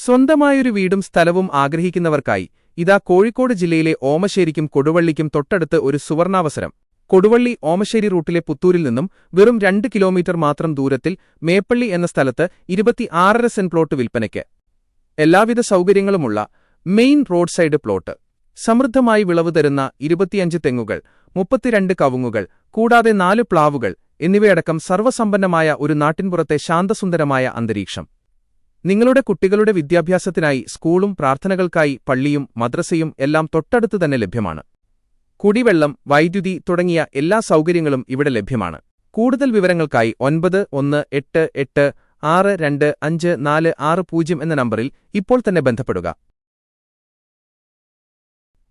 സ്വന്തമായൊരു വീടും സ്ഥലവും ആഗ്രഹിക്കുന്നവർക്കായി ഇതാ കോഴിക്കോട് ജില്ലയിലെ ഓമശ്ശേരിക്കും കൊടുവള്ളിക്കും തൊട്ടടുത്ത് ഒരു സുവർണാവസരം. കൊടുവള്ളി ഓമശ്ശേരി റൂട്ടിലെ പുത്തൂരിൽ നിന്നും വെറും 2 കിലോമീറ്റർ മാത്രം ദൂരത്തിൽ മേപ്പള്ളി എന്ന സ്ഥലത്ത് 26.5 സെന്റ് പ്ലോട്ട് വിൽപ്പനയ്ക്ക്. എല്ലാവിധ സൗകര്യങ്ങളുമുള്ള മെയിൻ റോഡ് സൈഡ് പ്ലോട്ട്. സമൃദ്ധമായി വിളവ് തരുന്ന 25 തെങ്ങുകൾ, 32 കവുങ്ങുകൾ, കൂടാതെ 4 പ്ലാവുകൾ എന്നിവയടക്കം സർവ്വസമ്പന്നമായ ഒരു നാട്ടിൻപുറത്തെ ശാന്തസുന്ദരമായ അന്തരീക്ഷം. നിങ്ങളുടെ കുട്ടികളുടെ വിദ്യാഭ്യാസത്തിനായി സ്കൂളും പ്രാർത്ഥനകൾക്കായി പള്ളിയും മദ്രസയും എല്ലാം തൊട്ടടുത്ത് തന്നെ ലഭ്യമാണ്. കുടിവെള്ളം, വൈദ്യുതി തുടങ്ങിയ എല്ലാ സൗകര്യങ്ങളും ഇവിടെ ലഭ്യമാണ്. കൂടുതൽ വിവരങ്ങൾക്കായി 9186254660 എന്ന നമ്പറിൽ ഇപ്പോൾ തന്നെ ബന്ധപ്പെടുക.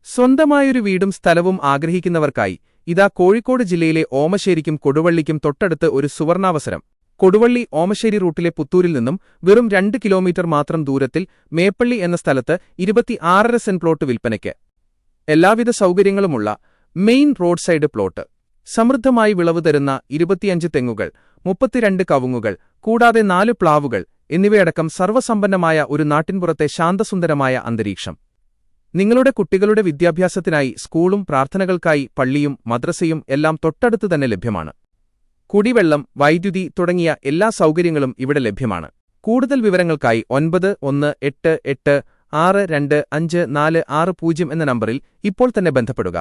സ്വന്തമായൊരു വീടും സ്ഥലവും ആഗ്രഹിക്കുന്നവർക്കായി ഇതാ കോഴിക്കോട് ജില്ലയിലെ ഓമശ്ശേരിക്കും കൊടുവള്ളിക്കും തൊട്ടടുത്ത് ഒരു സുവർണാവസരം. കൊടുവള്ളി ഓമശ്ശേരി റൂട്ടിലെ പുത്തൂരിൽ നിന്നും വെറും 2 കിലോമീറ്റർ മാത്രം ദൂരത്തിൽ മേപ്പള്ളി എന്ന സ്ഥലത്ത് 26.5 സെന്റ് പ്ലോട്ട് വിൽപ്പനയ്ക്ക്. എല്ലാവിധ സൗകര്യങ്ങളുമുള്ള മെയിൻ റോഡ് സൈഡ് പ്ലോട്ട്. സമൃദ്ധമായി വിളവ് തരുന്ന 25 തെങ്ങുകൾ, 32 കവുങ്ങുകൾ, കൂടാതെ 4 പ്ലാവുകൾ എന്നിവയടക്കം സർവ്വസമ്പന്നമായ ഒരു നാട്ടിൻപുറത്തെ ശാന്തസുന്ദരമായ അന്തരീക്ഷം. നിങ്ങളുടെ കുട്ടികളുടെ വിദ്യാഭ്യാസത്തിനായി സ്കൂളും പ്രാർത്ഥനകൾക്കായി പള്ളിയും മദ്രസയും എല്ലാം തൊട്ടടുത്ത് തന്നെ ലഭ്യമാണ്. കുടിവെള്ളം, വൈദ്യുതി തുടങ്ങിയ എല്ലാ സൗകര്യങ്ങളും ഇവിടെ ലഭ്യമാണ്. കൂടുതൽ വിവരങ്ങൾക്കായി 9188625460 എന്ന നമ്പറിൽ ഇപ്പോൾ തന്നെ ബന്ധപ്പെടുക.